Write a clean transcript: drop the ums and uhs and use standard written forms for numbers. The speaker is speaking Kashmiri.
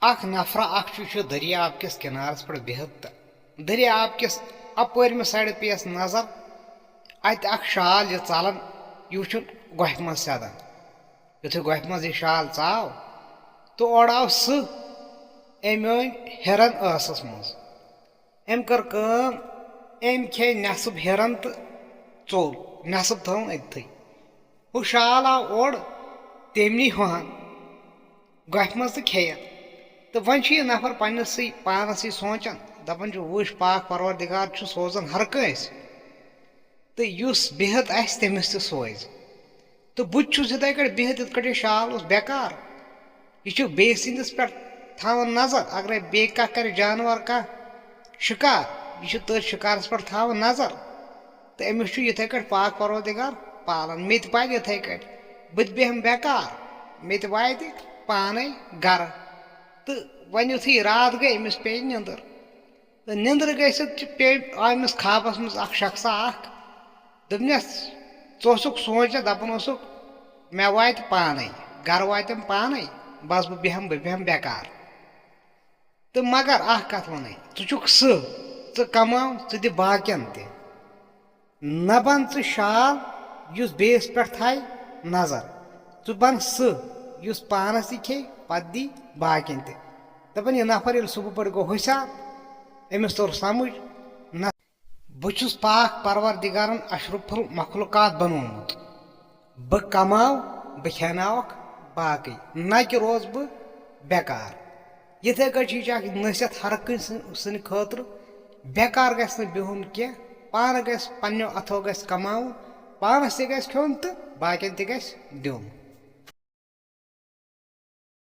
अख नफरा दरियाव किस किनारस पे बिहत दरियाव किस अपरम साइड पेस नजर अत शाल यह चालन यह गोह मज सदान युथे गोह मज यह शाल चाव तो ओर आव अम हिरन असस मज अम कर अम खे नसब हिरन तो चोल नसब थवन अतथे वो शाल आव ओर तमनी हन गोह मज तो खेन तो वन यह नफर पन्नस पानस सोचान दपान वुश पाक परवरदिगार सोजान हर कंस तो युस बिहत आस तमिस तो सोज तो बहुत इथे कट बिहत इत कट शाल बेकार यह बे सिंदिस पे थावन नजर अगर बे कर जानवर कह शिकार यह तर शिकारस पे थावन नजर तो अमिस इथे कट पाक परवरदिगार पालन मे पाल इथे कट बह बेहम बेकार मे वात पाने गर तो वन युथी रात गई अमिस पे निंदर तो निंदर गसित पे आमिस खाबस मज शख्सा दपनस सोच दपान मे वात पाने गर वातम पाने बस बह बेहम बेकार तो मगर कत वन च कमाव द बाकियन त न बन शाल युस बेस पे थाय नजर च बन युस पानस खे पत दी बाकियन त दपन यह नफर ये सुबह पे गो हुशार अमिस तोर समझ न बहु पाक परवरदिगारन अशरफुल मखलूकात बनोमुत बह कमाव बह खेनावक बाकी न कि रोज बह बेकार इथे कट नसीहत हर कन खतर बेकार गि बिहुन कह पान गि पन्नो अथो गि कमाउन पानस तह गि खियोन तो बाकियन तह गि दिन।